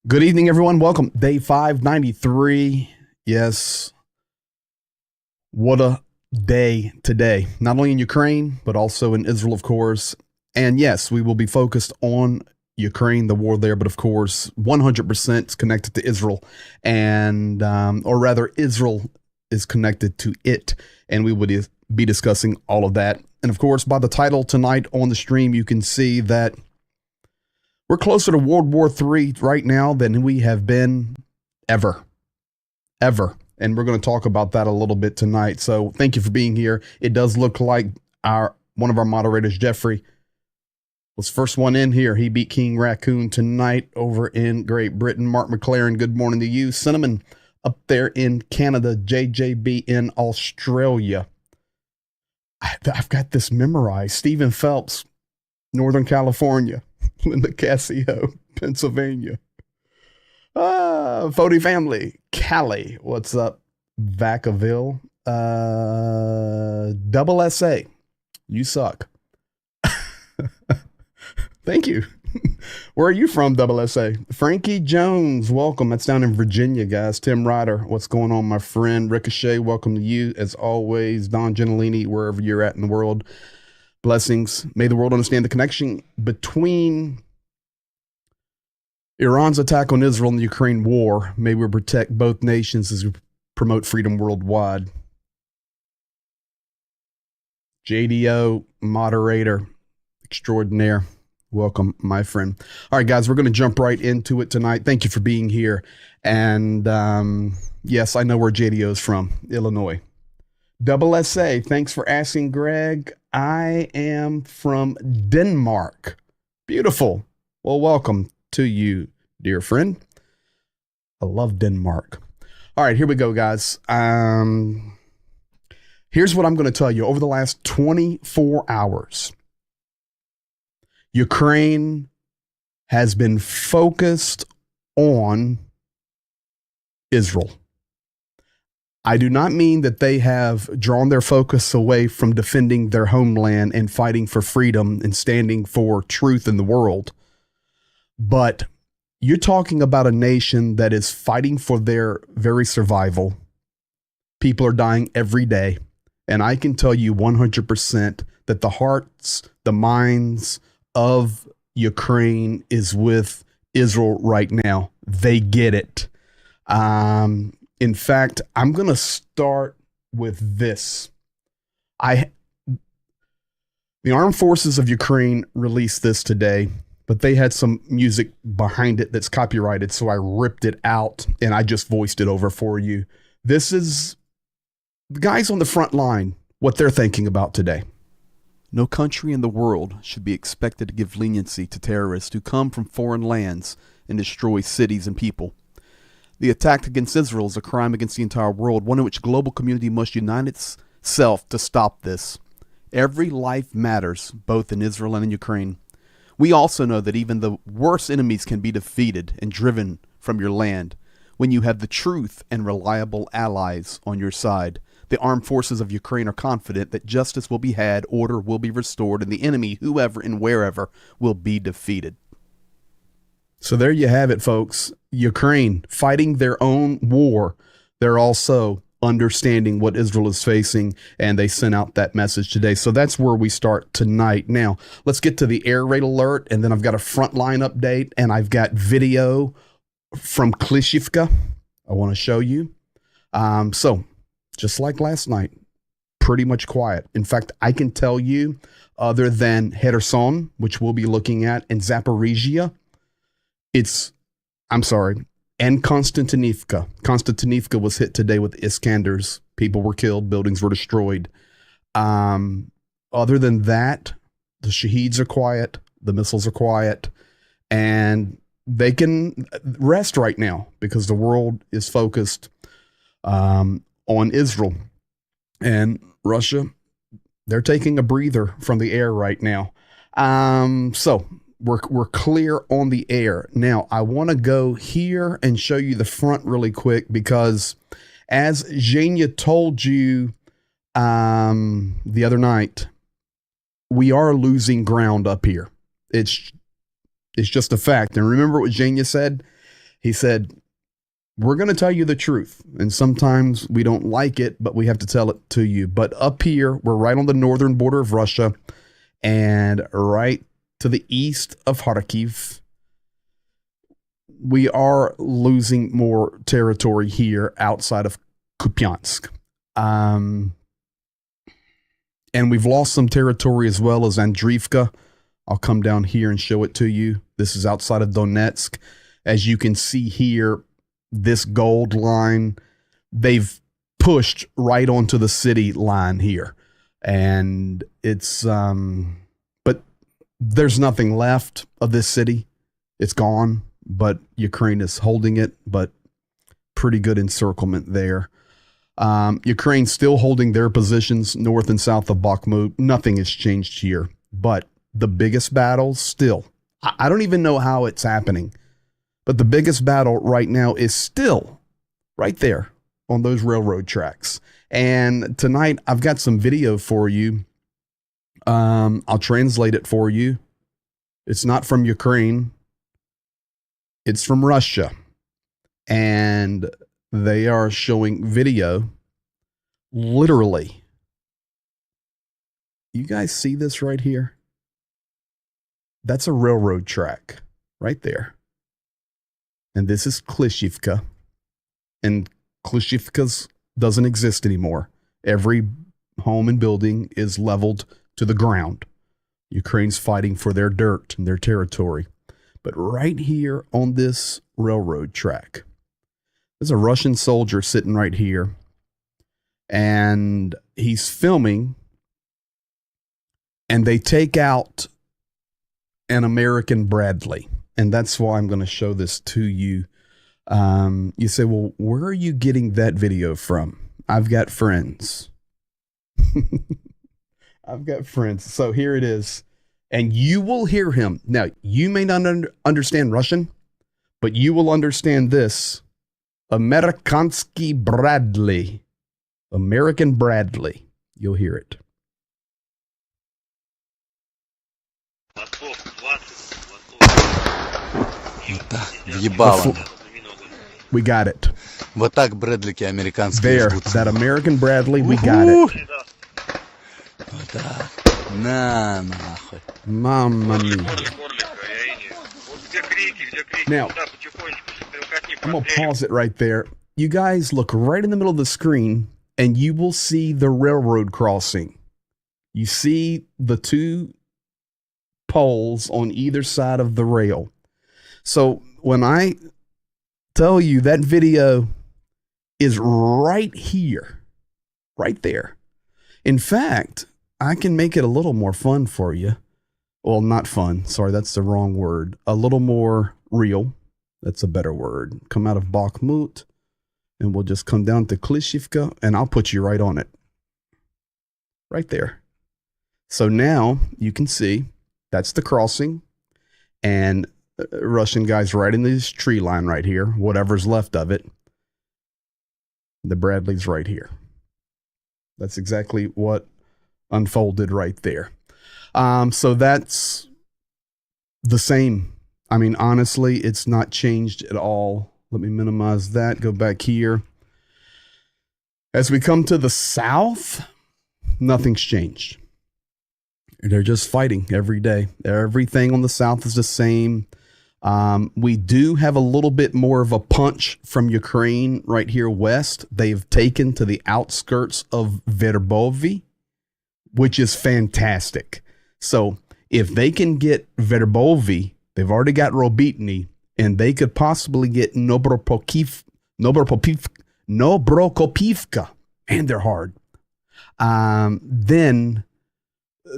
Good evening, everyone. Welcome. Day 593. Yes. What a day today. Not only in Ukraine, but also in Israel, of course. And yes, we will be focused on Ukraine, the war there, but of course, 100% connected to Israel. And, or rather, Israel is connected to it. And we would be discussing all of that. And of course, by the title tonight on the stream, you can see that we're closer to World War III right now than we have been ever. And we're going to talk about that a little bit tonight. So thank you for being here. It does look like one of our moderators, Jeffrey, was first one in here. He beat King Raccoon tonight over in Great Britain. Mark McLaren, good morning to you. Cinnamon up there in Canada. JJB in Australia. I've got this memorized. Stephen Phelps, Northern California. Linda Cassio, Pennsylvania. Fody family, Cali. What's up? Vacaville. Double SA. You suck. Thank you. Where are you from, Double SA? Frankie Jones, welcome. That's down in Virginia, guys. Tim Ryder, what's going on, my friend? Ricochet, welcome to you. As always, Don Gentilini, wherever you're at in the world. Blessings. May the world understand the connection between Iran's attack on Israel and the Ukraine war. May we protect both nations as we promote freedom worldwide. JDO, moderator extraordinaire. Welcome, my friend. All right, guys, we're going to jump right into it tonight. Thank you for being here. And yes, I know where JDO is from, Illinois. Double SA, thanks for asking, Greg. I am from Denmark. Beautiful. Well, welcome to you, dear friend. I love Denmark. All right, here we go, guys. Here's what I'm going to tell you. Over the last 24 hours, Ukraine has been focused on Israel. I do not mean that they have drawn their focus away from defending their homeland and fighting for freedom and standing for truth in the world. But you're talking about a nation that is fighting for their very survival. People are dying every day. And I can tell you 100% that the hearts, the minds of Ukraine is with Israel right now. They get it. In fact, I'm going to start with this. The Armed Forces of Ukraine released this today, but they had some music behind it that's copyrighted, so I ripped it out and I just voiced it over for you. This is the guys on the front line, what they're thinking about today. No country in the world should be expected to give leniency to terrorists who come from foreign lands and destroy cities and people. The attack against Israel is a crime against the entire world, one in which the global community must unite itself to stop this. Every life matters, both in Israel and in Ukraine. We also know that even the worst enemies can be defeated and driven from your land when you have the truth and reliable allies on your side. The armed forces of Ukraine are confident that justice will be had, order will be restored, and the enemy, whoever and wherever, will be defeated. So there you have it, folks. Ukraine fighting their own war. They're also understanding what Israel is facing, and they sent out that message today. So that's where we start tonight. Now, let's get to the air raid alert, and then I've got a frontline update, and I've got video from Klishivka I want to show you. So, just like last night, pretty much quiet. In fact, I can tell you, other than Kherson, which we'll be looking at, and Zaporizhia, and Konstantinivka. Konstantinivka was hit today with Iskanders. People were killed. Buildings were destroyed. Other than that, the Shaheeds are quiet. The missiles are quiet. And they can rest right now because the world is focused on Israel. And Russia, they're taking a breather from the air right now. So we're clear on the air. Now, I want to go here and show you the front really quick because as Zhenya told you the other night, we are losing ground up here. It's just a fact. And remember what Zhenya said? He said, we're going to tell you the truth. And sometimes we don't like it, but we have to tell it to you. But up here, we're right on the northern border of Russia and right to the east of Kharkiv. We are losing more territory here outside of Kupiansk. And we've lost some territory as well as Andriivka. I'll come down here and show it to you. This is outside of Donetsk. As you can see here, this gold line, they've pushed right onto the city line here. And it's, but there's nothing left of this city. It's gone, but Ukraine is holding it, but pretty good encirclement there. Ukraine's still holding their positions north and south of Bakhmut. Nothing has changed here, but the biggest battle still, I don't even know how it's happening, but the biggest battle right now is still right there on those railroad tracks. And tonight I've got some video for you. I'll translate it for you. It's not from Ukraine. It's from Russia. And they are showing video literally. You guys see this right here? That's a railroad track right there. And this is Klishivka. And Klishivka's doesn't exist anymore. Every home and building is leveled to the ground. Ukraine's fighting for their dirt and their territory. But right here on this railroad track, there's a Russian soldier sitting right here. And he's filming. And they take out an American Bradley. And that's why I'm going to show this to you. You say, well, where are you getting that video from? I've got friends. I've got friends. So here it is. And you will hear him. Now, you may not understand Russian, but you will understand this. Amerikansky Bradley. American Bradley. You'll hear it. We got it. Вот так Брэдлики американские there, ждут. That American Bradley, we got it. Вот так. На, нахуй. Mamma mia. Now, I'm going to pause it right there. You guys look right in the middle of the screen and you will see the railroad crossing. You see the two poles on either side of the rail. So when I tell you that video is right here, right there. In fact, I can make it a little more fun for you. Well, not fun. Sorry, that's the wrong word. A little more real. That's a better word. Come out of Bakhmut, and we'll just come down to Klishivka, and I'll put you right on it. Right there. So now you can see that's the crossing, and Russian guys right in this tree line right here, whatever's left of it. The Bradley's right here. That's exactly what unfolded right there. So that's the same. I mean, honestly, it's not changed at all. Let me minimize that. Go back here. As we come to the south, nothing's changed. They're just fighting every day. Everything on the south is the same. We do have a little bit more of a punch from Ukraine right here west. They've taken to the outskirts of Verbovi, which is fantastic. So if they can get Verbovi, they've already got Robitny, and they could possibly get Nobrokopivka, and they're hard. Then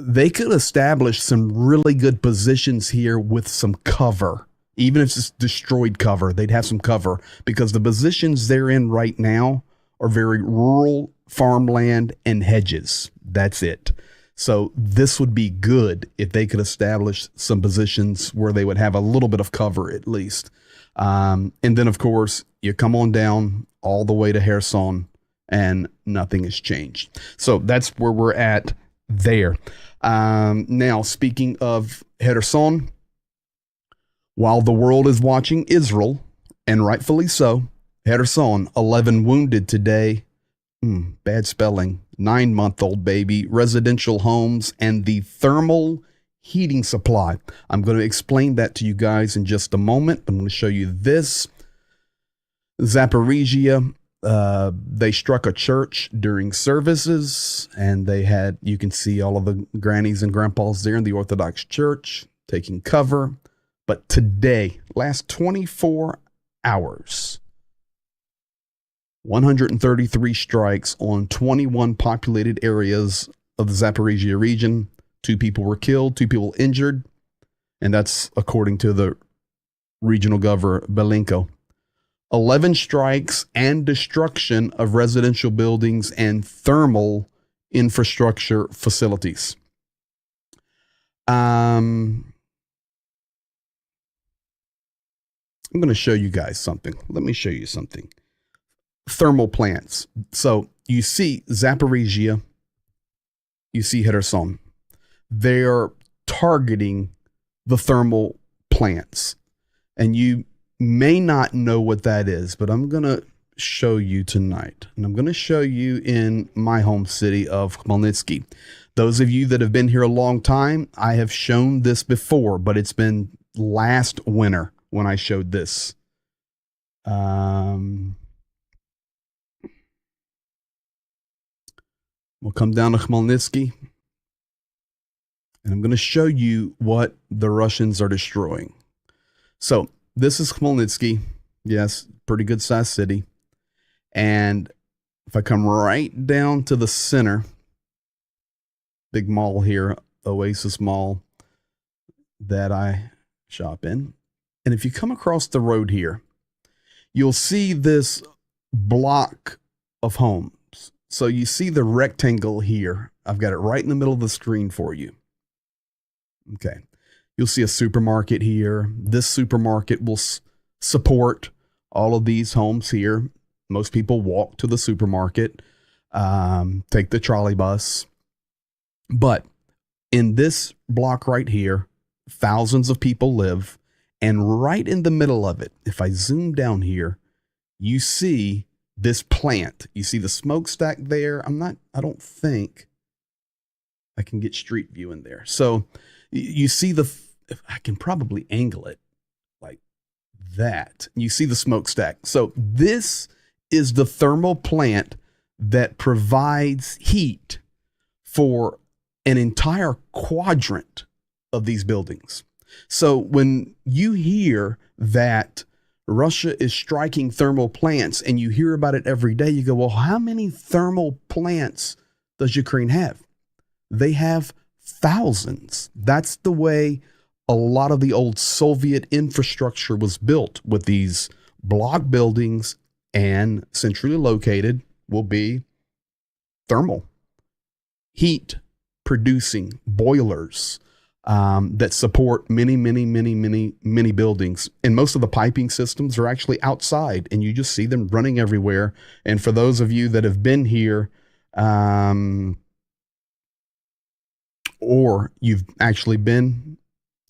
they could establish some really good positions here with some cover. Even if it's destroyed cover, they'd have some cover because the positions they're in right now are very rural farmland and hedges. That's it. So this would be good if they could establish some positions where they would have a little bit of cover at least. And then, of course, you come on down all the way to Kherson and nothing has changed. So that's where we're at there. Now, speaking of Kherson, while the world is watching Israel, and rightfully so, Kherson, 11 wounded today. Bad spelling. 9-month-old baby, residential homes, and the thermal heating supply. I'm going to explain that to you guys in just a moment. I'm going to show you this. Zaporizhia, they struck a church during services, and they had, you can see all of the grannies and grandpas there in the Orthodox Church taking cover. But today, last 24 hours, 133 strikes on 21 populated areas of the Zaporizhia region. 2 people were killed, 2 people injured, and that's according to the regional governor, Belenko. 11 strikes and destruction of residential buildings and thermal infrastructure facilities. I'm going to show you guys something. Let me show you something. Thermal plants. So you see Zaporizhia, you see Kherson. They're targeting the thermal plants. And you may not know what that is, but I'm going to show you tonight. And I'm going to show you in my home city of Khmelnytsky. Those of you that have been here a long time, I have shown this before, but it's been last winter when I showed this. We'll come down to Khmelnytsky, and I'm going to show you what the Russians are destroying. So this is Khmelnytsky. Yes, pretty good sized city. And if I come right down to the center, big mall here, Oasis Mall, that I shop in. And if you come across the road here, you'll see this block of homes. So you see the rectangle here. I've got it right in the middle of the screen for you. Okay. You'll see a supermarket here. This supermarket will support all of these homes here. Most people walk to the supermarket, take the trolley bus. But in this block right here, thousands of people live. And right in the middle of it, if I zoom down here, you see this plant. You see the smokestack there. I don't think I can get street view in there. So you see I can probably angle it like that. You see the smokestack. So this is the thermal plant that provides heat for an entire quadrant of these buildings. So when you hear that Russia is striking thermal plants and you hear about it every day, you go, well, how many thermal plants does Ukraine have? They have thousands. That's the way a lot of the old Soviet infrastructure was built, with these block buildings, and centrally located will be thermal heat producing boilers that support many buildings. And most of the piping systems are actually outside, and you just see them running everywhere. And for those of you that have been here, or you've actually been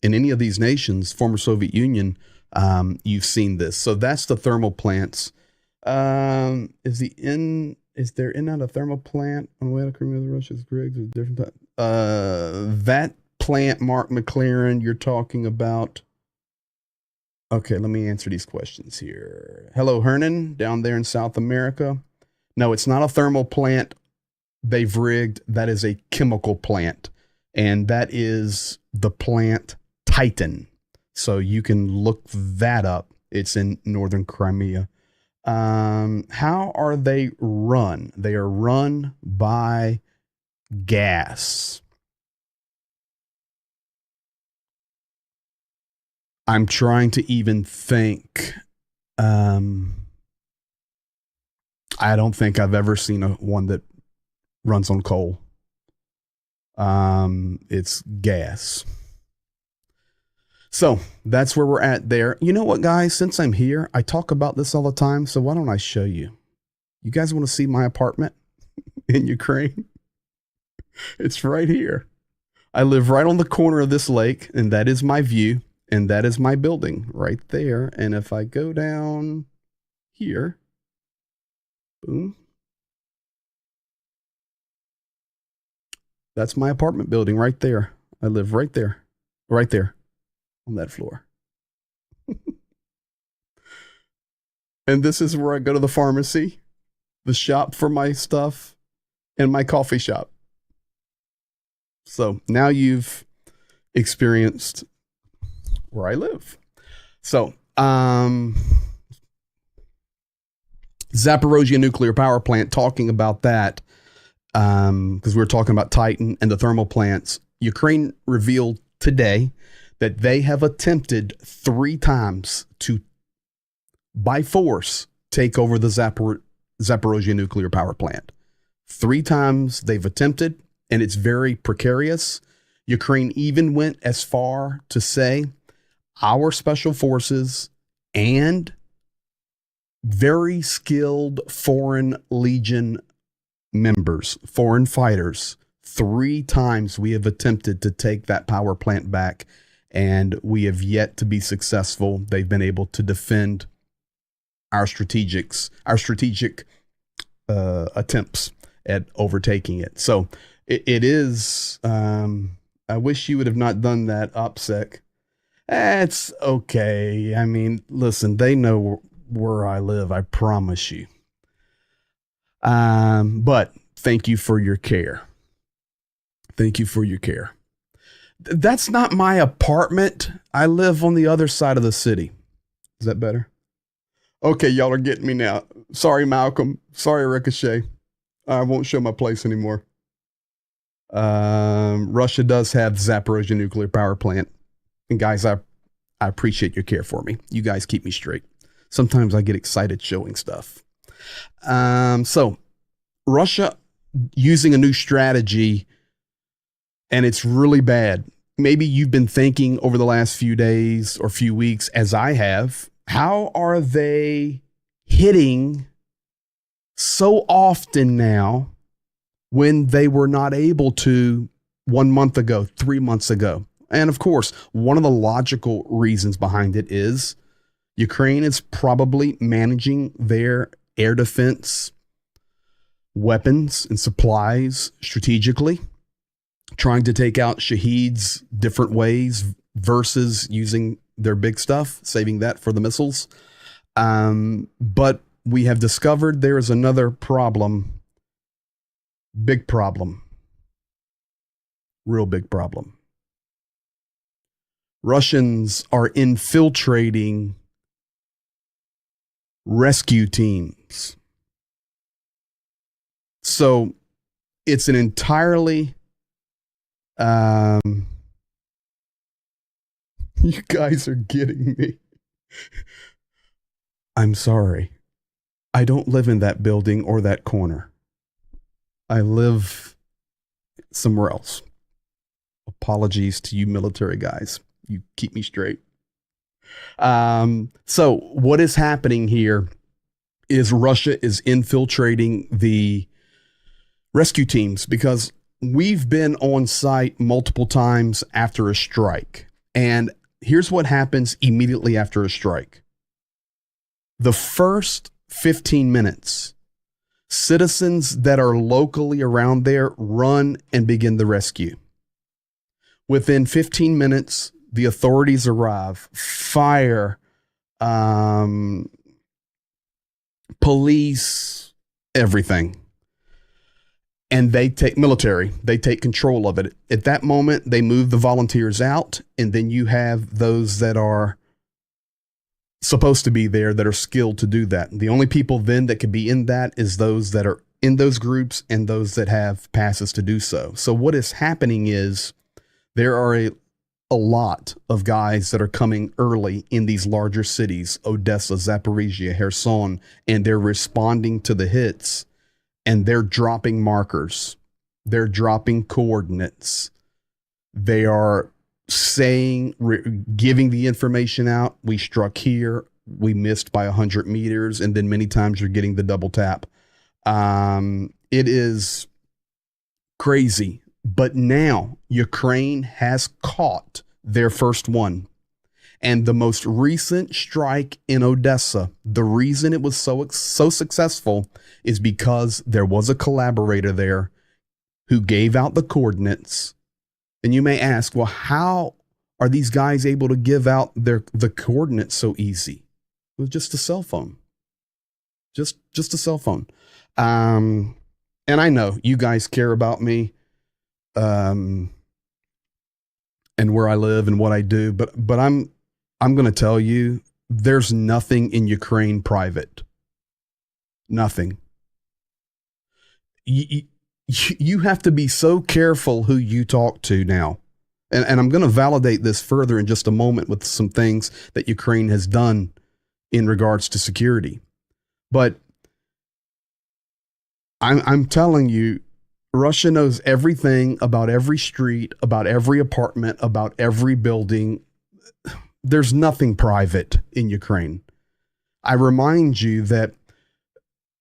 in any of these nations, former Soviet Union, you've seen this. So that's the thermal plants. Is there not a thermal plant on the way out of Crimea, the Russia's rigs a different type? That plant, Mark McLaren, you're talking about. Okay, let me answer these questions here. Hello, Hernan, down there in South America. No, it's not a thermal plant they've rigged. That is a chemical plant, and that is the plant Titan. So you can look that up. It's in northern Crimea. How are they run? They are run by gas. I'm trying to even think. I don't think I've ever seen one that runs on coal. It's gas. So that's where we're at there. You know what, guys? Since I'm here, I talk about this all the time. So why don't I show you? You guys want to see my apartment in Ukraine? It's right here. I live right on the corner of this lake, and that is my view. And that is my building right there. And if I go down here, boom. That's my apartment building right there. I live right there on that floor. And this is where I go to the pharmacy, the shop for my stuff, and my coffee shop. So now you've experienced where I live. So, Zaporozhye nuclear power plant, talking about that, because we were talking about Titan and the thermal plants. Ukraine revealed today that they have attempted 3 times to, by force, take over the Zaporozhye nuclear power plant. 3 times they've attempted, and it's very precarious. Ukraine even went as far to say our special forces and very skilled foreign legion members, foreign fighters, 3 times we have attempted to take that power plant back, and we have yet to be successful. They've been able to defend our strategic attempts at overtaking it. So it is, I wish you would have not done that, OPSEC. It's okay. I mean, listen, they know where I live, I promise you. But thank you for your care. Thank you for your care. That's not my apartment. I live on the other side of the city. Is that better? Okay, y'all are getting me now. Sorry, Malcolm. Sorry, Ricochet. I won't show my place anymore. Russia does have the Zaporozhye nuclear power plant. And guys, I appreciate your care for me. You guys keep me straight. Sometimes I get excited showing stuff. So Russia using a new strategy, and it's really bad. Maybe you've been thinking over the last few days or few weeks, as I have, how are they hitting so often now when they were not able to 1 month ago, 3 months ago? And of course, one of the logical reasons behind it is Ukraine is probably managing their air defense weapons and supplies strategically, trying to take out Shaheeds different ways versus using their big stuff, saving that for the missiles. But we have discovered there is another problem, big problem, real big problem. Russians are infiltrating rescue teams. So it's an entirely, you guys are getting me. I'm sorry. I don't live in that building or that corner. I live somewhere else. Apologies to you military guys. You keep me straight. So what is happening here is Russia is infiltrating the rescue teams, because we've been on site multiple times after a strike, And here's what happens immediately after a strike. The first 15 minutes, citizens that are locally around there run and begin the rescue. Within 15 minutes, the authorities arrive, fire, police, everything. And they take control of it. At that moment, they move the volunteers out, and then you have those that are supposed to be there that are skilled to do that. The only people then that could be in that is those that are in those groups and those that have passes to do so. So what is happening is there are a lot of guys that are coming early in these larger cities, Odessa, Zaporizhia, Kherson, and they're responding to the hits, and they're dropping markers. They're dropping coordinates. They are saying, giving the information out. We struck here. We missed by 100 meters. And then many times you're getting the double tap. It is crazy. But now Ukraine has caught their first one. And the most recent strike in Odessa, the reason it was so successful is because there was a collaborator there who gave out the coordinates. And you may ask, well, how are these guys able to give out the coordinates so easy? It was just a cell phone. Just a cell phone. And I know you guys care about me and where I live and what I do, but I'm going to tell you, there's nothing in Ukraine private. Nothing. You have to be so careful who you talk to now. And I'm going to validate this further in just a moment with some things that Ukraine has done in regards to security. But I'm telling you, Russia knows everything about every street, about every apartment, about every building. There's nothing private in Ukraine. I remind you that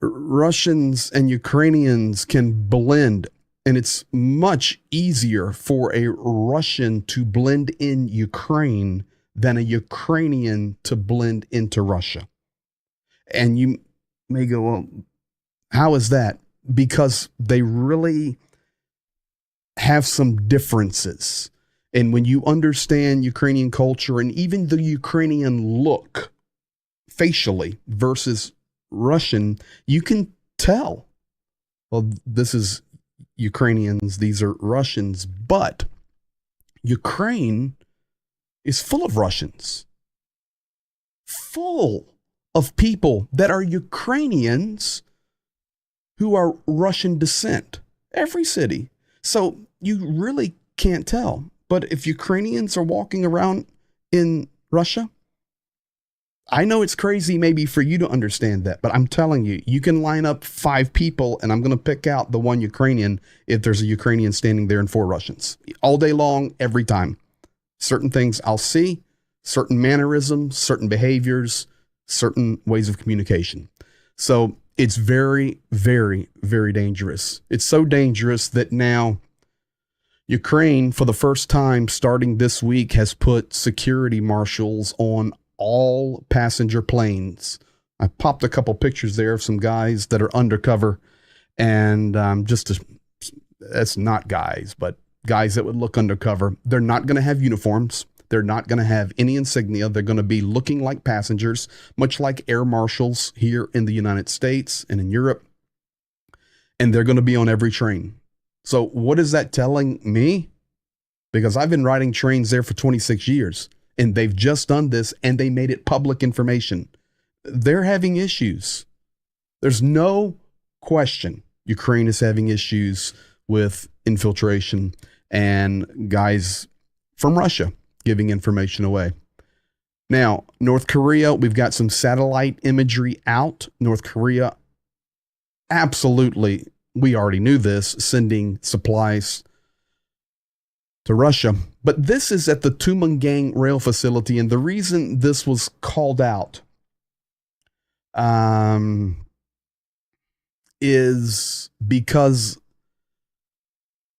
Russians and Ukrainians can blend, and it's much easier for a Russian to blend in Ukraine than a Ukrainian to blend into Russia. And you may go, well, how is that? Because they really have some differences. And when you understand Ukrainian culture and even the Ukrainian look facially versus Russian, you can tell, well, this is Ukrainians, these are Russians, but Ukraine is full of Russians, full of people that are Ukrainians who are Russian descent, every city. So you really can't tell. But if Ukrainians are walking around in Russia, I know it's crazy maybe for you to understand that, but I'm telling you, you can line up 5 people and I'm going to pick out the one Ukrainian if there's a Ukrainian standing there and 4 Russians. All day long, every time. Certain things I'll see, certain mannerisms, certain behaviors, certain ways of communication. So it's very, very, very dangerous. It's so dangerous that now Ukraine, for the first time starting this week, has put security marshals on all passenger planes. I popped a couple pictures there of some guys that are undercover, and that's not guys, but guys that would look undercover. They're not going to have uniforms. They're not going to have any insignia. They're going to be looking like passengers, much like air marshals here in the United States and in Europe. And they're going to be on every train. So what is that telling me? Because I've been riding trains there for 26 years. And they've just done this, and they made it public information. They're having issues. There's no question Ukraine is having issues with infiltration and guys from Russia giving information away. Now, North Korea, we've got some satellite imagery out. North Korea, absolutely, we already knew this, sending supplies to Russia. But this is at the Tumangang rail facility, and the reason this was called out is because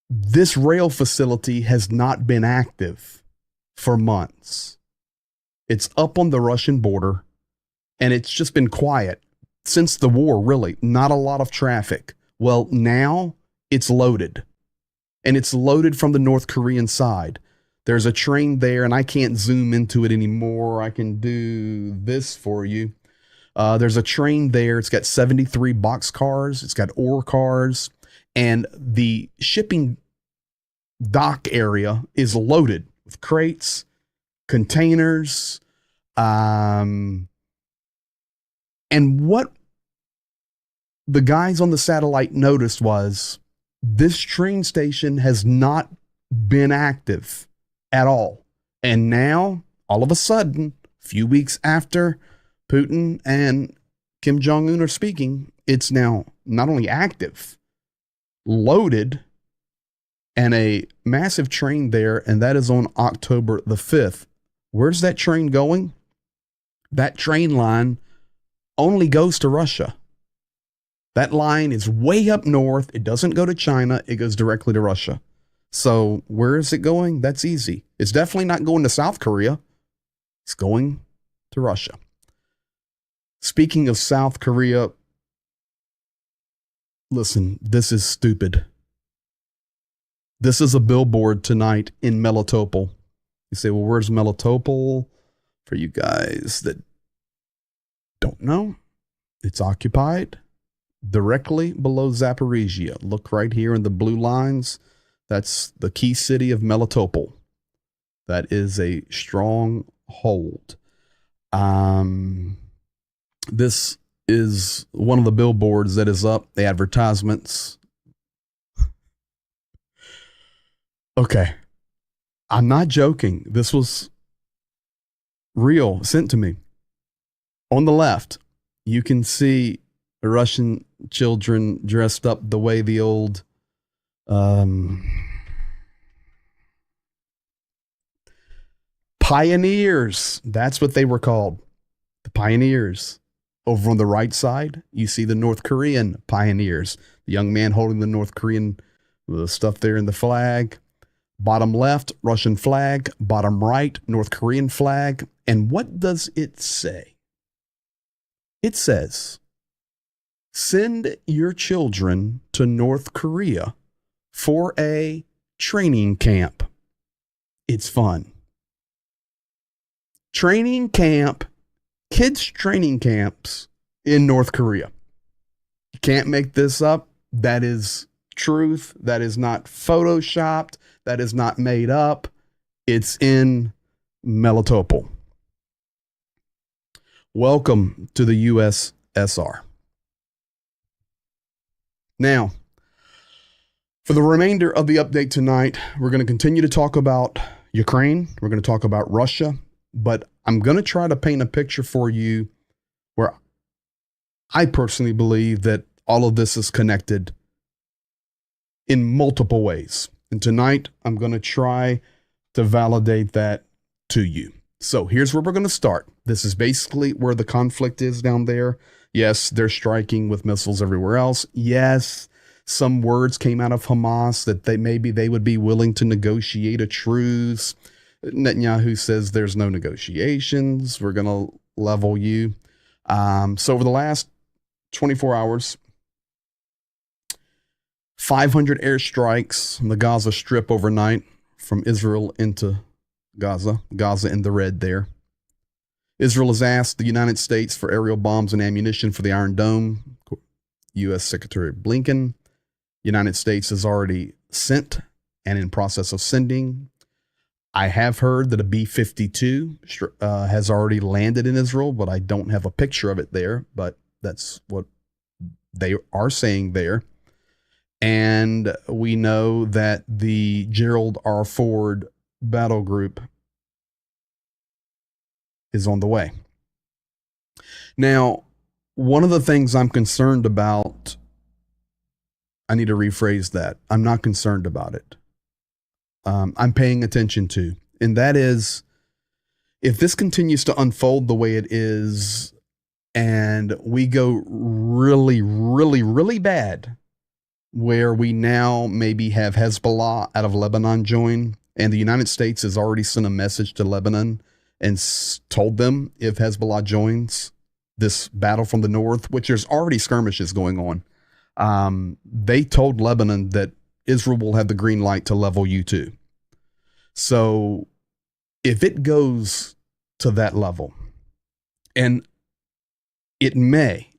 this rail facility has not been active for months. It's up on the Russian border, and it's just been quiet since the war, really. Not a lot of traffic. Well, now it's loaded, and it's loaded from the North Korean side. There's a train there, and I can't zoom into it anymore. I can do this for you. There's a train there. It's got 73 box cars. It's got ore cars, and the shipping dock area is loaded with crates, containers, and what the guys on the satellite noticed was this train station has not been active at all. And now, all of a sudden, a few weeks after Putin and Kim Jong-un are speaking, it's now not only active, loaded, and a massive train there, and that is on October the 5th. Where's that train going? That train line only goes to Russia. That line is way up north. It doesn't go to China. It goes directly to Russia. So where is it going? That's easy. It's definitely not going to South Korea. It's going to Russia. Speaking of South Korea, listen, this is stupid. This is a billboard tonight in Melitopol. You say, well, where's Melitopol? For you guys that don't know, it's occupied directly below Zaporizhia. Look right here in the blue lines. That's the key city of Melitopol. That is a stronghold. This is one of the billboards that is up, the advertisements. Okay. I'm not joking. This was real, sent to me. On the left, you can see the Russian children dressed up the way the old pioneers, that's what they were called, the pioneers. Over on the right side, you see the North Korean pioneers, the young man holding the North Korean stuff there in the flag. Bottom left, Russian flag. Bottom right, North Korean flag. And what does it say? It says, send your children to North Korea for a training camp. It's fun. Training camp, kids' training camps in North Korea. You can't make this up. That is truth. That is not photoshopped. That is not made up. It's in Melitopol. Welcome to the USSR. Now, for the remainder of the update tonight, we're going to continue to talk about Ukraine. We're going to talk about Russia. But I'm going to try to paint a picture for you where I personally believe that all of this is connected in multiple ways. And tonight, I'm going to try to validate that to you. So here's where we're going to start. This is basically where the conflict is down there. Yes, they're striking with missiles everywhere else. Yes, some words came out of Hamas that they would be willing to negotiate a truce. Netanyahu says there's no negotiations. We're going to level you. So over the last 24 hours, 500 airstrikes on the Gaza Strip overnight from Israel into Gaza in the red there. Israel has asked the United States for aerial bombs and ammunition for the Iron Dome. U.S. Secretary Blinken. United States has already sent and in process of sending. I have heard that a B-52 has already landed in Israel, but I don't have a picture of it there. But that's what they are saying there. And we know that the Gerald R. Ford battle group is on the way. Now, one of the things I'm concerned about, I need to rephrase that. I'm not concerned about it. I'm paying attention to, and that is, if this continues to unfold the way it is, and we go really, really, really bad, where we now maybe have Hezbollah out of Lebanon join, And the United States has already sent a message to Lebanon and told them if Hezbollah joins this battle from the north, which there's already skirmishes going on, they told Lebanon that Israel will have the green light to level you too. So if it goes to that level, and it may,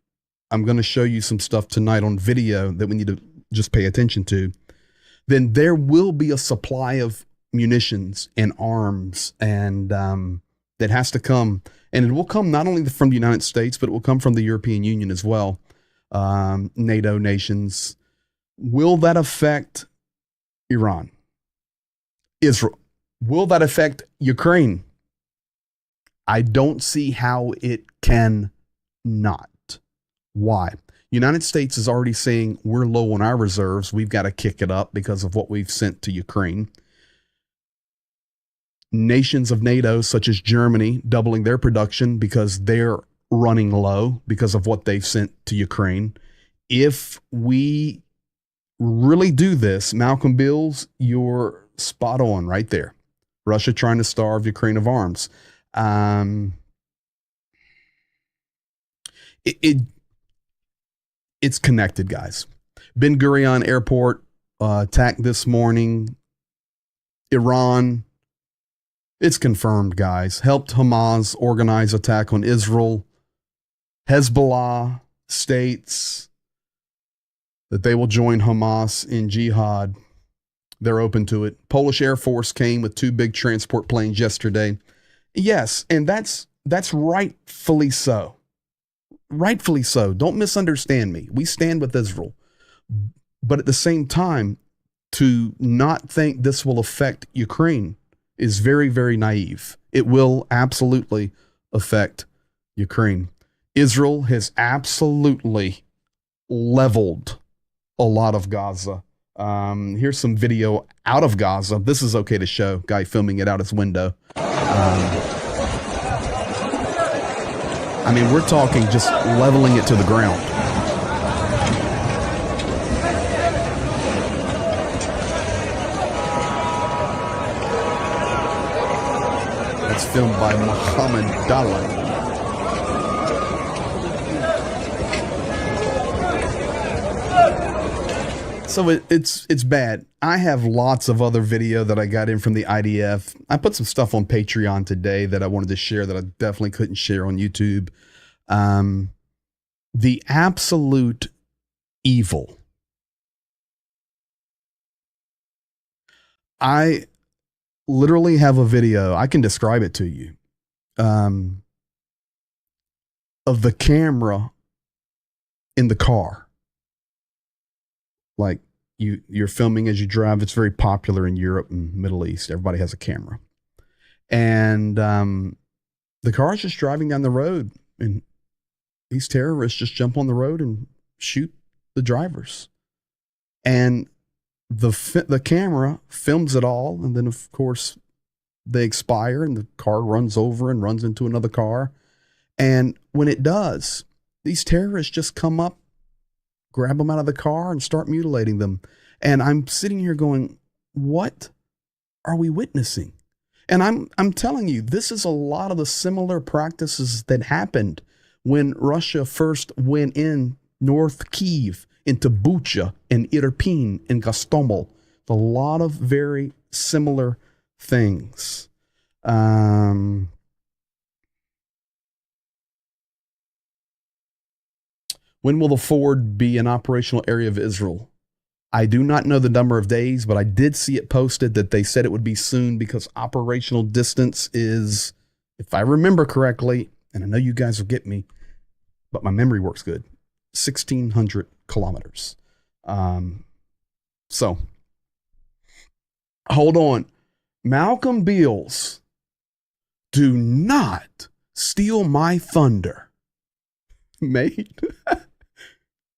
I'm going to show you some stuff tonight on video that we need to just pay attention to, then there will be a supply of munitions and arms and that has to come. And it will come not only from the United States, but it will come from the European Union as well, NATO nations. Will that affect Iran? Israel? Will that affect Ukraine? I don't see how it can not. Why? United States is already saying we're low on our reserves. We've got to kick it up because of what we've sent to Ukraine. Nations of NATO, such as Germany, doubling their production because they're running low because of what they've sent to Ukraine. If we really do this, Malcolm Bills, you're spot on right there. Russia trying to starve Ukraine of arms. It's connected, guys. Ben Gurion Airport attacked this morning. Iran, it's confirmed, guys, helped Hamas organize attack on Israel. Hezbollah states that they will join Hamas in jihad. They're open to it. Polish Air Force came with 2 big transport planes yesterday. Yes, and that's rightfully so. Rightfully so. Don't misunderstand me. We stand with Israel. But at the same time, to not think this will affect Ukraine is very, very naive. It will absolutely affect Ukraine. Israel has absolutely leveled a lot of Gaza. Here's some video out of Gaza. This is okay to show. Guy filming it out his window. I mean, we're talking just leveling it to the ground. That's filmed by Mohammed Dalan. So it's bad. I have lots of other video that I got in from the IDF. I put some stuff on Patreon today that I wanted to share that I definitely couldn't share on YouTube. The absolute evil. I literally have a video. I can describe it to you. Of the camera in the car. Like you're filming as you drive. It's very popular in Europe and Middle East. Everybody has a camera. And the car is just driving down the road, and these terrorists just jump on the road and shoot the drivers. And the camera films it all, and then of course they expire, and the car runs over and runs into another car. And when it does, these terrorists just come up, grab them out of the car, and start mutilating them. And I'm sitting here going, what are we witnessing? And I'm telling you, this is a lot of the similar practices that happened when Russia first went in North Kyiv, into Bucha and Irpin and Gostomel. A lot of very similar things. When will the Ford be an operational area of Israel? I do not know the number of days, but I did see it posted that they said it would be soon because operational distance is, if I remember correctly, and I know you guys will get me, but my memory works good, 1,600 kilometers. So, hold on. Malcolm Beals, do not steal my thunder. Mate.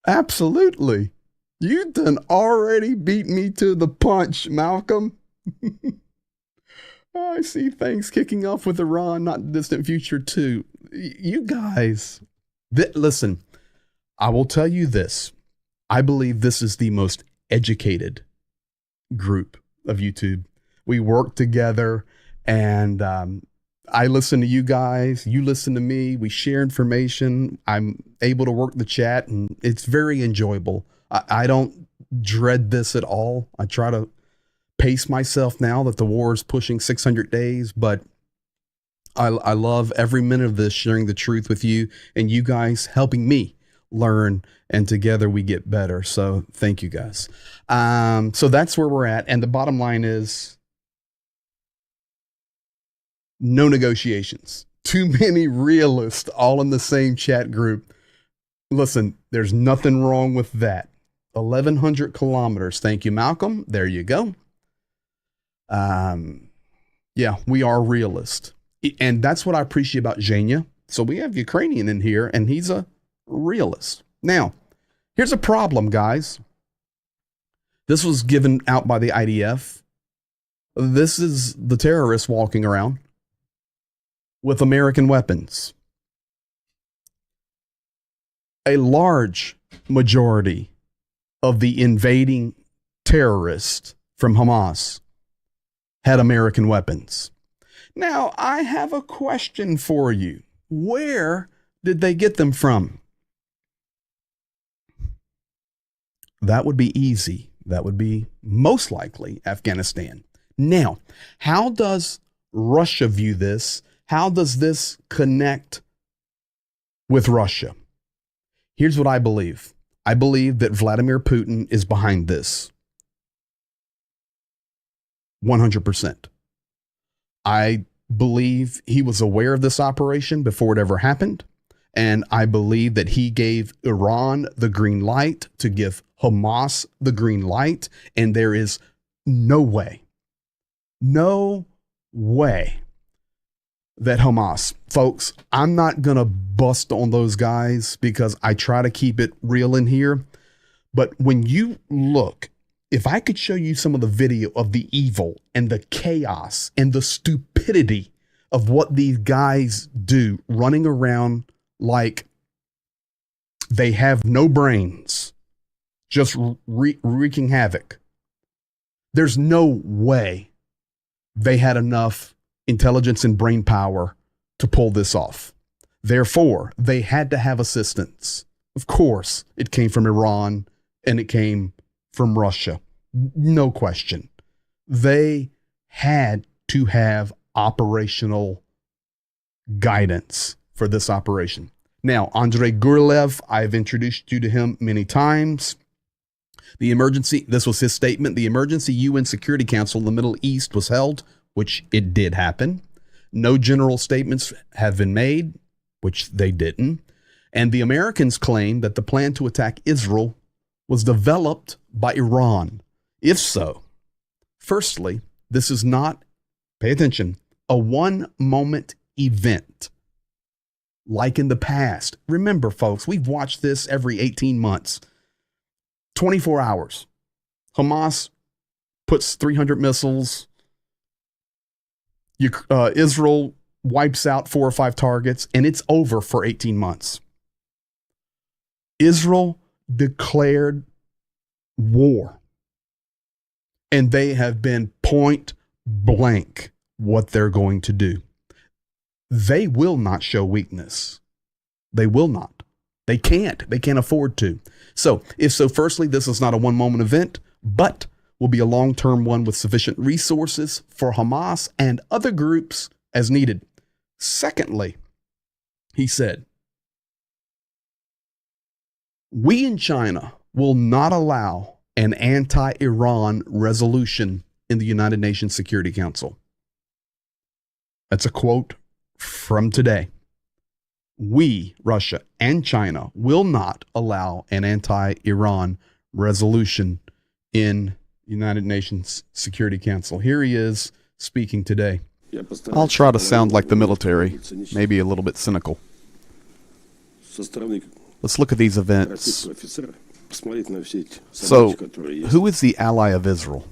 Absolutely. You done already beat me to the punch, Malcolm. I see things kicking off with Iran, not distant future too. You guys, listen, I will tell you this. I believe this is the most educated group of YouTube. We work together, and I listen to you guys. You listen to me. We share information. I'm able to work the chat, and it's very enjoyable. I don't dread this at all. I try to pace myself now that the war is pushing 600 days, but I love every minute of this, sharing the truth with you and you guys helping me learn, and together we get better. So thank you guys. So that's where we're at. And the bottom line is no negotiations. Too many realists all in the same chat group. Listen, there's nothing wrong with that. 1,100 kilometers. Thank you, Malcolm. There you go. Yeah, we are realists. And that's what I appreciate about Zhenya. So we have Ukrainian in here, and he's a realist. Now, here's a problem, guys. This was given out by the IDF. This is the terrorists walking around with American weapons. A large majority of the invading terrorists from Hamas had American weapons. Now, I have a question for you. Where did they get them from? That would be easy. That would be most likely Afghanistan. Now, how does Russia view this? How does this connect with Russia? Here's what I believe. I believe that Vladimir Putin is behind this. 100%. I believe he was aware of this operation before it ever happened. And I believe that he gave Iran the green light to give Hamas the green light. And there is no way that Hamas, folks, I'm not going to bust on those guys because I try to keep it real in here. But when you look, if I could show you some of the video of the evil and the chaos and the stupidity of what these guys do, running around like they have no brains, just wreaking havoc. There's no way they had enough intelligence and brain power to pull this off. Therefore, they had to have assistance. Of course, it came from Iran and it came from Russia. No question. They had to have operational guidance for this operation. Now, Andrei Gurlev, I've introduced you to him many times. This was his statement, the emergency UN Security Council in the Middle East was held, which it did happen. No general statements have been made, which they didn't. And the Americans claim that the plan to attack Israel was developed by Iran. If so, firstly, this is not, pay attention, a one-moment event like in the past. Remember, folks, we've watched this every 18 months, 24 hours. Hamas puts 300 missiles. Israel wipes out 4 or 5 targets, and it's over for 18 months. Israel declared war. And they have been point blank what they're going to do. They will not show weakness. They will not. They can't. They can't afford to. So, firstly, this is not a one-moment event, but will be a long-term one with sufficient resources for Hamas and other groups as needed. Secondly, he said, we in China will not allow an anti-Iran resolution in the United Nations Security Council. That's a quote from today. We, Russia and China, will not allow an anti-Iran resolution in United Nations Security Council. Here he is speaking today. I'll try to sound like the military, maybe a little bit cynical. Let's look at these events. So, who is the ally of Israel?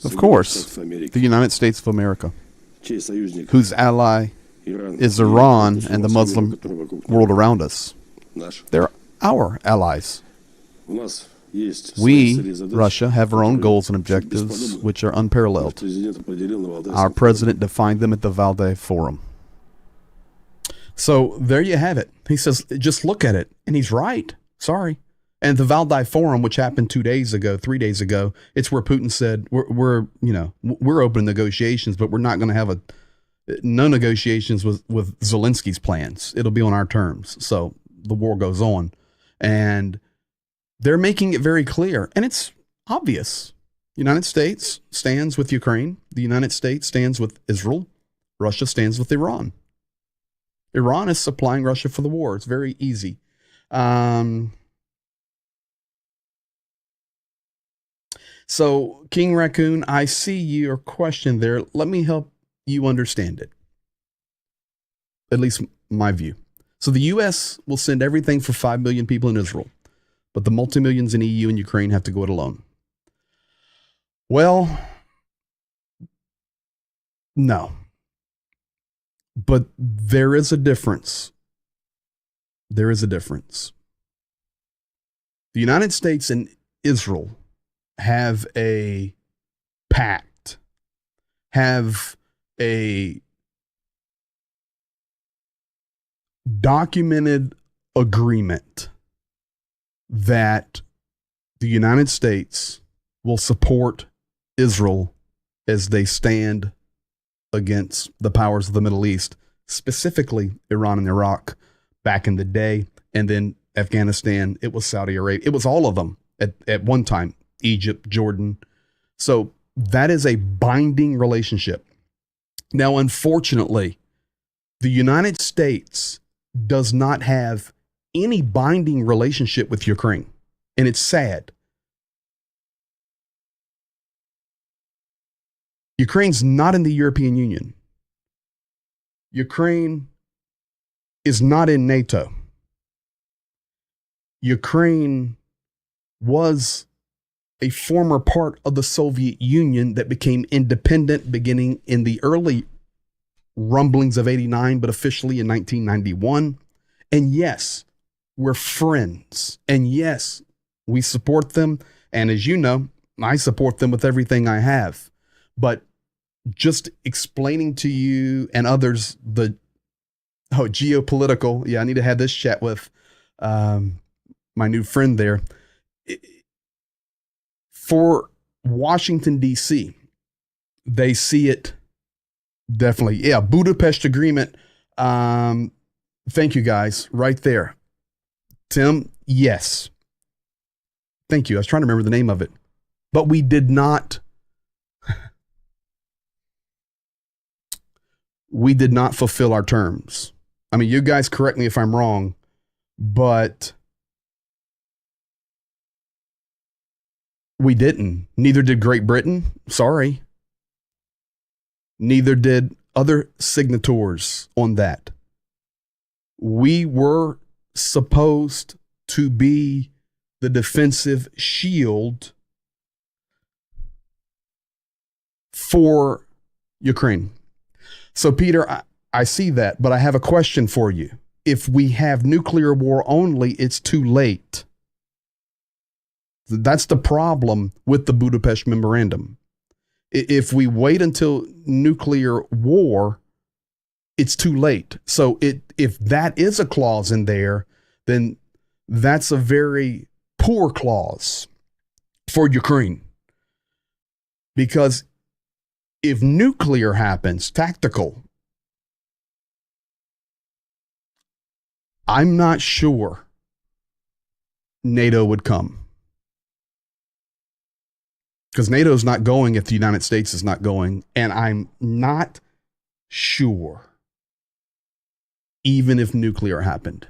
Of course, the United States of America, whose ally is Iran and the Muslim world around us. They're our allies. We, Russia, have our own goals and objectives, which are unparalleled. Our president defined them at the Valdai Forum. So there you have it. He says, just look at it. And he's right. Sorry. And the Valdai Forum, which happened 3 days ago, it's where Putin said, we're open negotiations, but we're not going to have no negotiations with Zelensky's plans. It'll be on our terms. So the war goes on. And they're making it very clear. And it's obvious. The United States stands with Ukraine. The United States stands with Israel. Russia stands with Iran. Iran is supplying Russia for the war. It's very easy. So, King Raccoon, I see your question there. Let me help you understand it. At least my view. So the U.S. will send everything for 5 million people in Israel, but the multi-millions in EU and Ukraine have to go it alone. Well, no. But there is a difference. There is a difference. The United States and Israel have a pact, have a documented agreement that the United States will support Israel as they stand against the powers of the Middle East, specifically Iran and Iraq back in the day, and then Afghanistan. It was Saudi Arabia. It was all of them at one time, Egypt, Jordan. So that is a binding relationship. Now, unfortunately, the United States does not have any binding relationship with Ukraine, and it's sad. Ukraine's not in the European Union. Ukraine is not in NATO. Ukraine was a former part of the Soviet Union that became independent beginning in the early rumblings of 89, but officially in 1991. And yes, we're friends. And yes, we support them. And as you know, I support them with everything I have. But just explaining to you and others geopolitical. Yeah, I need to have this chat with my new friend there. For Washington, D.C., they see it definitely. Yeah, Budapest Agreement. Thank you, guys. Right there. Tim, yes. Thank you. I was trying to remember the name of it. But we did not fulfill our terms. I mean, you guys correct me if I'm wrong, but we didn't. Neither did Great Britain. Sorry. Neither did other signatories on that. We were supposed to be the defensive shield for Ukraine. So, Peter, I see that, but I have a question for you. If we have nuclear war only, it's too late. That's the problem with the Budapest Memorandum. If we wait until nuclear war, it's too late. So if that is a clause in there, then that's a very poor clause for Ukraine. Because if nuclear happens, tactical, I'm not sure NATO would come. Because NATO's not going if the United States is not going. And I'm not sure even if nuclear happened.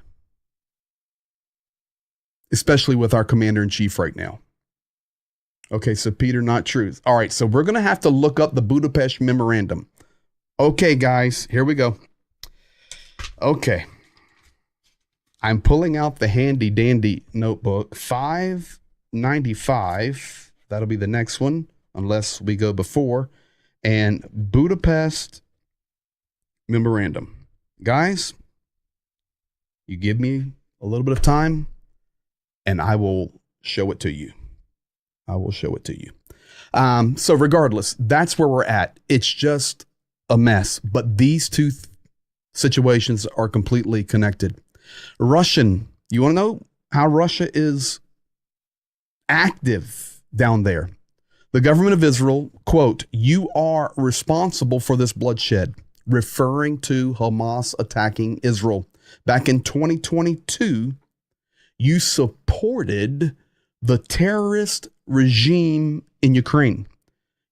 Especially with our commander-in-chief right now. Okay, so Peter, not truth. All right, so we're going to have to look up the Budapest Memorandum. Okay, guys, here we go. Okay. I'm pulling out the handy-dandy notebook. 595. That'll be the next one, unless we go before. And Budapest Memorandum. Guys, you give me a little bit of time, and I will show it to you. I will show it to you. So regardless, that's where we're at. It's just a mess. But these two situations are completely connected. You want to know how Russia is active down there? The government of Israel, quote, "You are responsible for this bloodshed," referring to Hamas attacking Israel. Back in 2022, you supported the terrorist regime in Ukraine.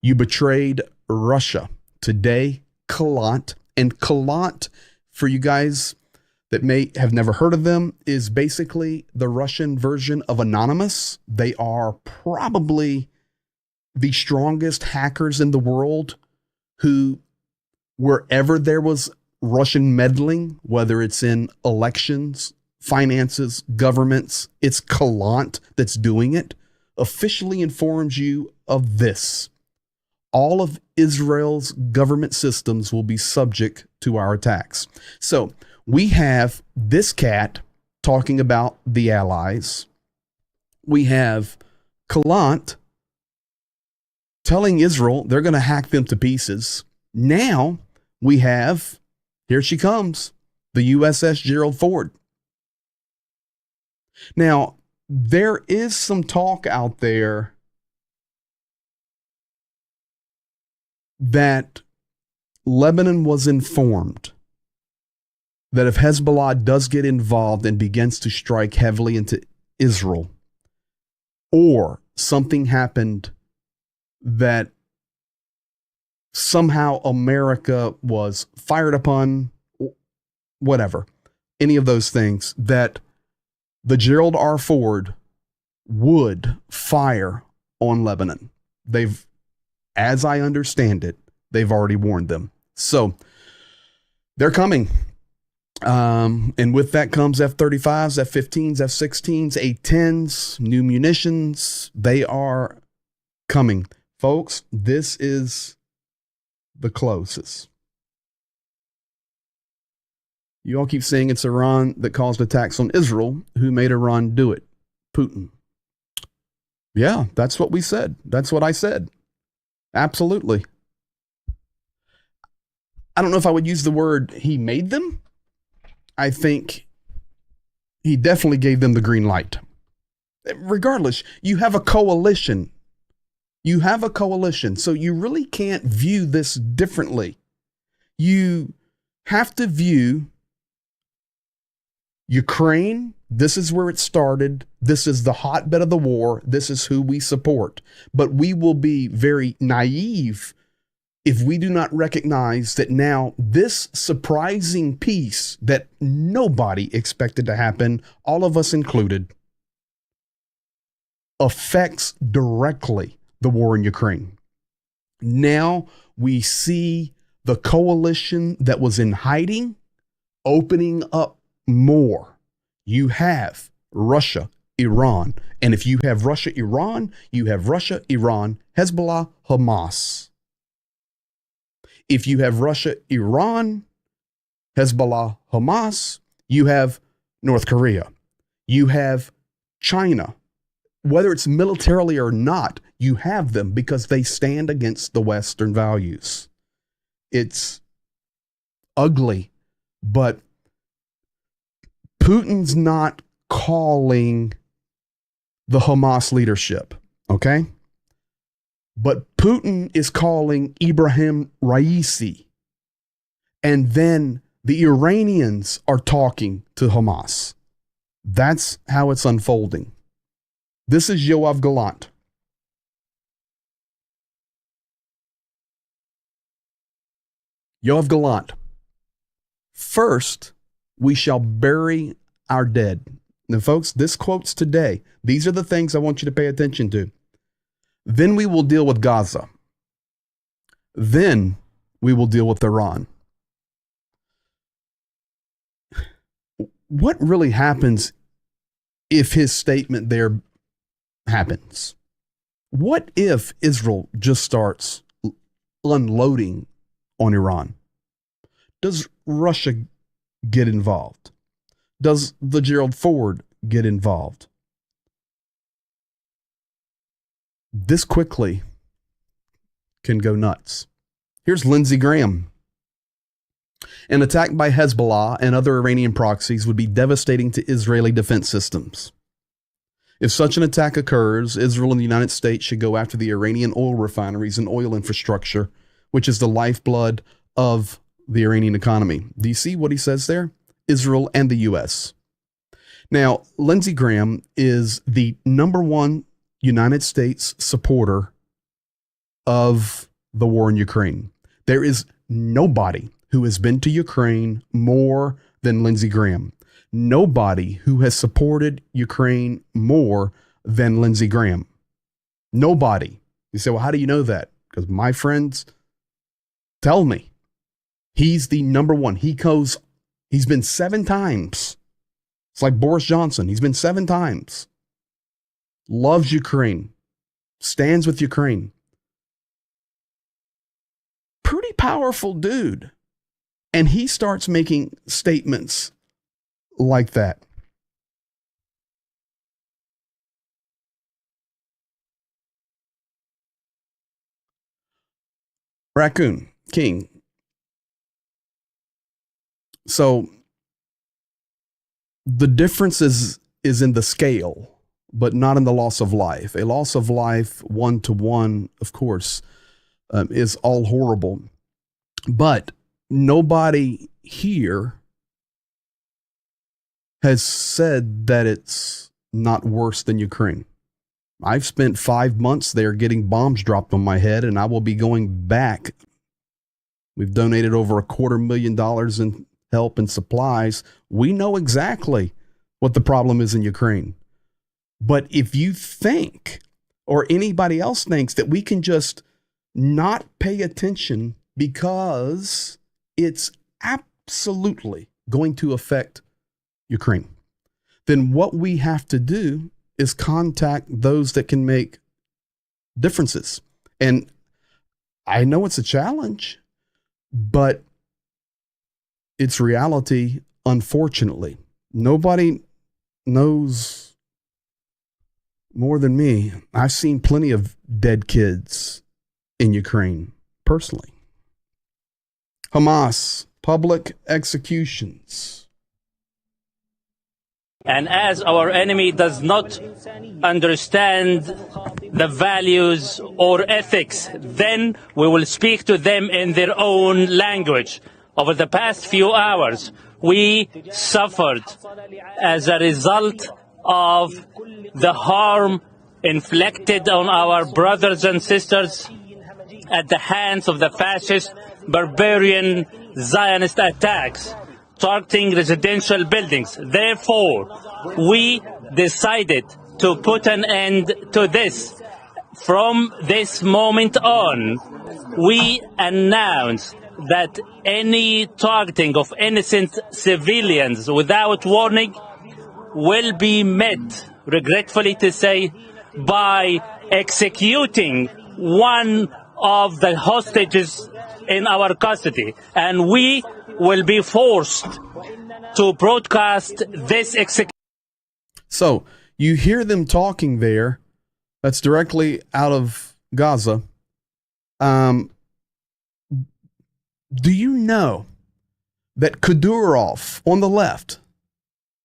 You betrayed Russia. Today, Kalat, and Kalat, for you guys that may have never heard of them, is basically the Russian version of Anonymous. They are probably the strongest hackers in the world who, wherever there was Russian meddling, whether it's in elections, finances, governments, it's Kalat that's doing it, officially informs you of this. All of Israel's government systems will be subject to our attacks. So we have this cat talking about the allies. We have Kalat telling Israel they're going to hack them to pieces. Now we have, here she comes, the USS Gerald Ford. Now, there is some talk out there that Lebanon was informed that if Hezbollah does get involved and begins to strike heavily into Israel, or something happened that somehow America was fired upon, whatever, any of those things, that the Gerald R. Ford would fire on Lebanon. They've, as I understand it, they've already warned them. So they're coming. And with that comes F-35s, F-15s, F-16s, A-10s, new munitions. They are coming. Folks, this is the closest. You all keep saying it's Iran that caused attacks on Israel. Who made Iran do it? Putin. Yeah, that's what we said. That's what I said. Absolutely. I don't know if I would use the word he made them. I think he definitely gave them the green light. Regardless, you have a coalition. You have a coalition. So you really can't view this differently. You have to view Ukraine, this is where it started. This is the hotbed of the war. This is who we support. But we will be very naive if we do not recognize that now this surprising peace that nobody expected to happen, all of us included, affects directly the war in Ukraine. Now we see the coalition that was in hiding opening up more. You have Russia, Iran. And if you have Russia, Iran, you have Russia, Iran, Hezbollah, Hamas. If you have Russia, Iran, Hezbollah, Hamas, you have North Korea. You have China. Whether it's militarily or not, you have them because they stand against the Western values. It's ugly, but Putin's not calling the Hamas leadership, okay? But Putin is calling Ibrahim Raisi. And then the Iranians are talking to Hamas. That's how it's unfolding. This is Yoav Gallant. Yoav Gallant. First, we shall bury our dead. Now, folks, this quote's today. These are the things I want you to pay attention to. Then we will deal with Gaza. Then we will deal with Iran. What really happens if his statement there happens? What if Israel just starts unloading on Iran? Does Russia get involved? Does the Gerald Ford get involved? this quickly can go nuts. Here's Lindsey Graham. An attack by Hezbollah and other Iranian proxies would be devastating to Israeli defense systems. If such an attack occurs, Israel and the United States should go after the Iranian oil refineries and oil infrastructure, which is the lifeblood of the Iranian economy. Do you see what he says there? Israel and the U.S. Now, Lindsey Graham is the number one United States supporter of the war in Ukraine. There is nobody who has been to Ukraine more than Lindsey Graham. Nobody who has supported Ukraine more than Lindsey Graham. Nobody. You say, well, how do you know that? Because my friends tell me. He's the number one. He's been 7 times. It's like Boris Johnson. He's been 7 times. Loves Ukraine. Stands with Ukraine. Pretty powerful dude. And he starts making statements like that. Raccoon King. So the difference is in the scale, but not in the loss of life. A loss of life, 1-to-1, of course, is all horrible. But nobody here has said that it's not worse than Ukraine. I've spent 5 months there getting bombs dropped on my head, and I will be going back. We've donated over $250,000 in help and supplies. We know exactly what the problem is in Ukraine. But if you think, or anybody else thinks, that we can just not pay attention because it's absolutely going to affect Ukraine, then what we have to do is contact those that can make differences. And I know it's a challenge, but it's reality, unfortunately. Nobody knows more than me. I've seen plenty of dead kids in Ukraine, personally. Hamas, public executions. And as our enemy does not understand the values or ethics, then we will speak to them in their own language. Over the past few hours, we suffered as a result of the harm inflicted on our brothers and sisters at the hands of the fascist, barbarian, Zionist attacks targeting residential buildings. Therefore, we decided to put an end to this. From this moment on, we announce that any targeting of innocent civilians without warning will be met, regretfully to say, by executing one of the hostages in our custody. And we will be forced to broadcast this execution. So you hear them talking there. That's directly out of Gaza. Do you know that Kadyrov on the left,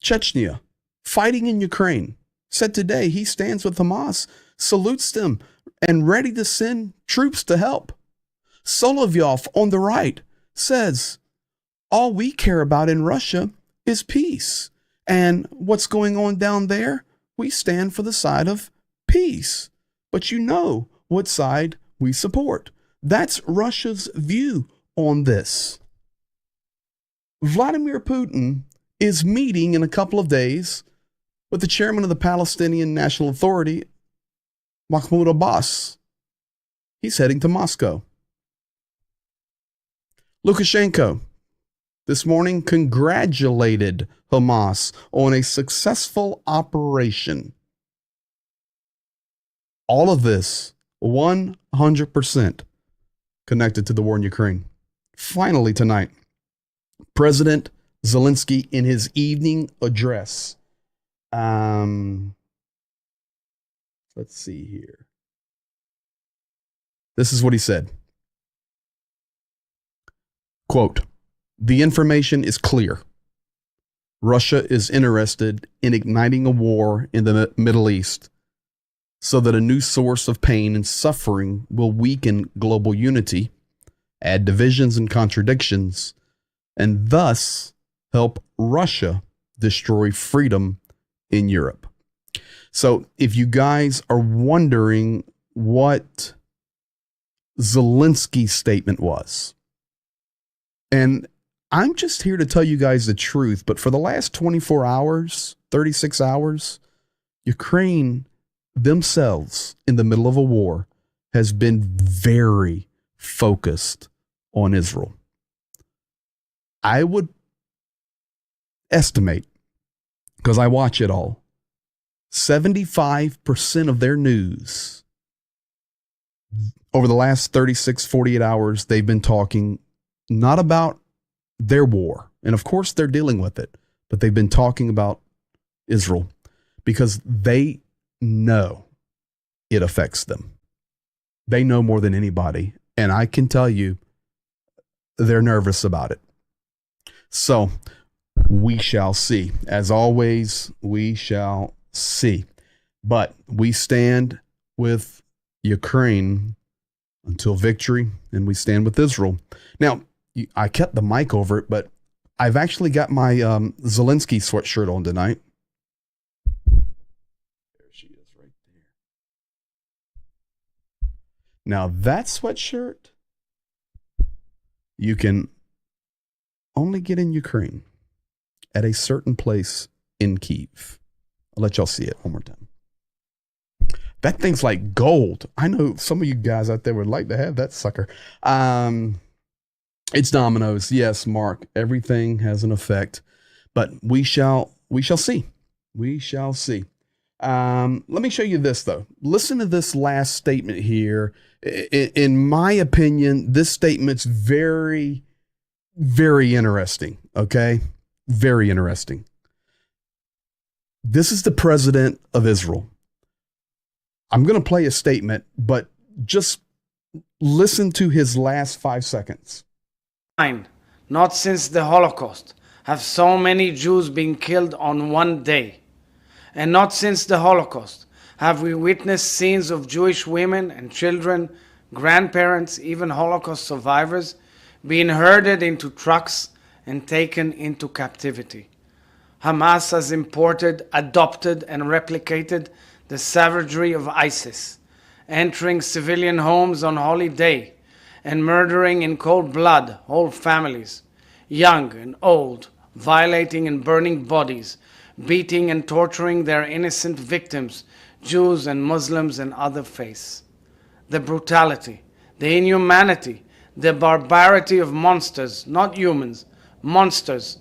Chechnya, fighting in Ukraine, said today he stands with Hamas, salutes them, and ready to send troops to help? Solovyov on the right says, all we care about in Russia is peace. And what's going on down there? We stand for the side of peace. But you know what side we support. That's Russia's view on this. Vladimir Putin is meeting in a couple of days with the chairman of the Palestinian National Authority, Mahmoud Abbas. He's heading to Moscow. Lukashenko this morning congratulated Hamas on a successful operation. All of this 100% connected to the war in Ukraine. Finally tonight, President Zelensky in his evening address. Let's see here. This is what he said. Quote, "The information is clear. Russia is interested in igniting a war in the Middle East so that a new source of pain and suffering will weaken global unity, add divisions and contradictions, and thus help Russia destroy freedom in Europe." So if you guys are wondering what Zelensky's statement was, and I'm just here to tell you guys the truth, but for the last 24 hours, 36 hours, Ukraine themselves in the middle of a war has been very focused on Israel. I would estimate, because I watch it all, 75% of their news over the last 36, 48 hours, they've been talking not about their war. And of course, they're dealing with it, but they've been talking about Israel because they know it affects them. They know more than anybody. And I can tell you, they're nervous about it. So we shall see. As always, we shall see. But we stand with Ukraine until victory, and we stand with Israel. Now, I kept the mic over it, but I've actually got my Zelensky sweatshirt on tonight. There she is right there. Now, that sweatshirt you can only get in Ukraine at a certain place in Kyiv. I'll let y'all see it one more time. That thing's like gold. I know some of you guys out there would like to have that sucker. It's dominoes. Yes, Mark. Everything has an effect, but we shall see. We shall see. Let me show you this though. Listen to this last statement here. In my opinion, this statement's very, very interesting. Okay, very interesting. This is the president of Israel. I'm going to play a statement, but just listen to his last 5 seconds. Not since the Holocaust have so many Jews been killed on one day. And not since the Holocaust have we witnessed scenes of Jewish women and children, grandparents, even Holocaust survivors, being herded into trucks and taken into captivity. Hamas has imported, adopted, and replicated the savagery of ISIS, entering civilian homes on Holy Day and murdering in cold blood whole families, young and old, violating and burning bodies, beating and torturing their innocent victims, Jews and Muslims and other faiths. The brutality, the inhumanity, the barbarity of monsters, not humans, monsters.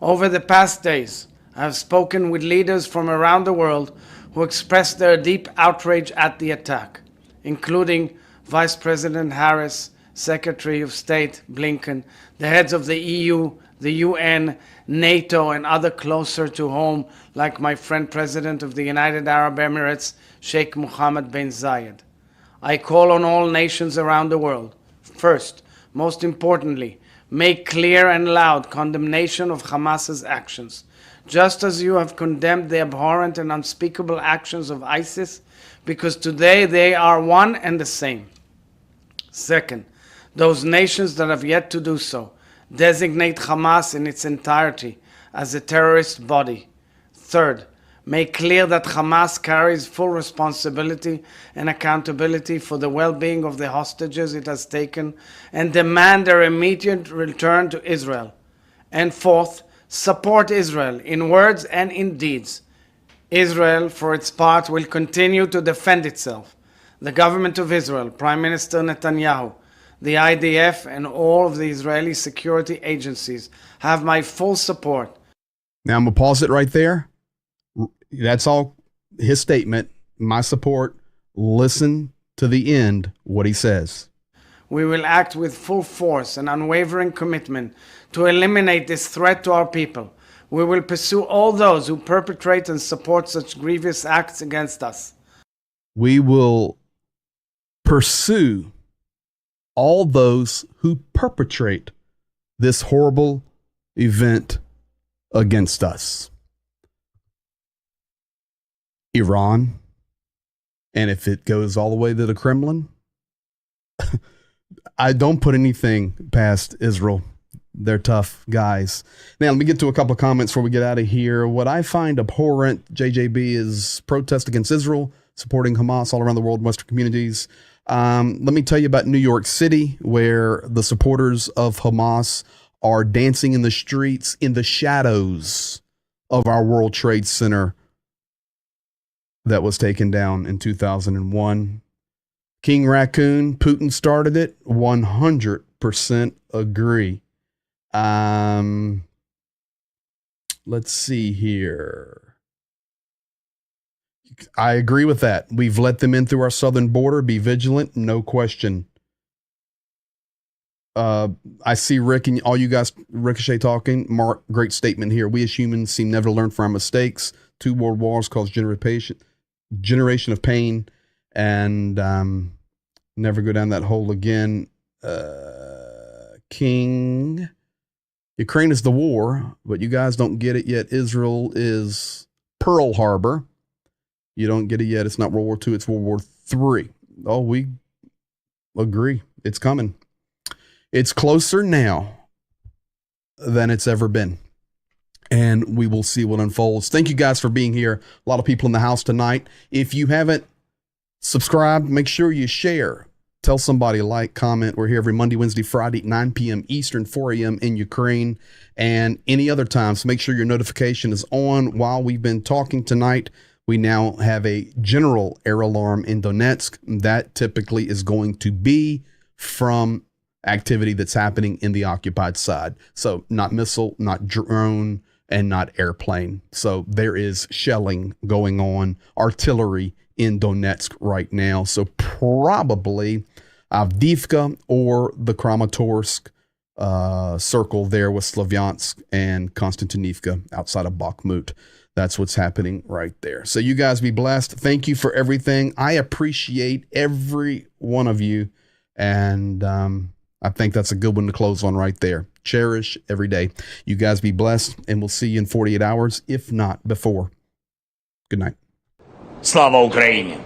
Over the past days, I have spoken with leaders from around the world who expressed their deep outrage at the attack, including Vice President Harris, Secretary of State Blinken, the heads of the EU, the UN, NATO, and other closer to home, like my friend President of the United Arab Emirates, Sheikh Mohammed bin Zayed. I call on all nations around the world, first, most importantly, make clear and loud condemnation of Hamas's actions. Just as you have condemned the abhorrent and unspeakable actions of ISIS, because today they are one and the same. Second, those nations that have yet to do so designate Hamas in its entirety as a terrorist body. Third, make clear that Hamas carries full responsibility and accountability for the well-being of the hostages it has taken and demand their immediate return to Israel. And fourth, support Israel in words and in deeds. Israel, for its part, will continue to defend itself. The government of Israel, Prime Minister Netanyahu, the IDF, and all of the Israeli security agencies have my full support. Now I'm going to pause it right there. That's all his statement, my support. Listen to the end, what he says. We will act with full force and unwavering commitment to eliminate this threat to our people. We will pursue all those who perpetrate and support such grievous acts against us. We will pursue all those who perpetrate this horrible event against us. Iran, and if it goes all the way to the Kremlin, I don't put anything past Israel. They're tough guys. Now, let me get to a couple of comments before we get out of here. What I find abhorrent, JJB, is protest against Israel, supporting Hamas all around the world, Western communities. Let me tell you about New York City, where the supporters of Hamas are dancing in the streets in the shadows of our World Trade Center that was taken down in 2001. King Raccoon, Putin started it. 100% agree. Let's see here. I agree with that. We've let them in through our southern border. Be vigilant, no question. I see Rick and all you guys, Ricochet talking. Mark, great statement here. We as humans seem never to learn from our mistakes. 2 world wars caused generation of pain, and never go down that hole again. King, Ukraine is the war, but you guys don't get it yet. Israel is Pearl Harbor. You don't get it yet. It's not World War II, it's World War III. Oh, we agree. It's coming. It's closer now than it's ever been. And we will see what unfolds. Thank you guys for being here. A lot of people in the house tonight. If you haven't subscribed, make sure you share. Tell somebody, like, comment. We're here every Monday, Wednesday, Friday, 9 p.m. Eastern, 4 a.m. in Ukraine, and any other time. So make sure your notification is on. While we've been talking tonight, we now have a general air alarm in Donetsk. That typically is going to be from activity that's happening in the occupied side. So not missile, not drone, and not airplane. So there is shelling going on, artillery in Donetsk right now. So probably Avdiivka or the Kramatorsk circle there with Slavyansk and Konstantinivka outside of Bakhmut. That's what's happening right there. So you guys be blessed. Thank you for everything. I appreciate every one of you. And I think that's a good one to close on right there. Cherish every day. You guys be blessed, and we'll see you in 48 hours, if not before. Good night. Слава Україні!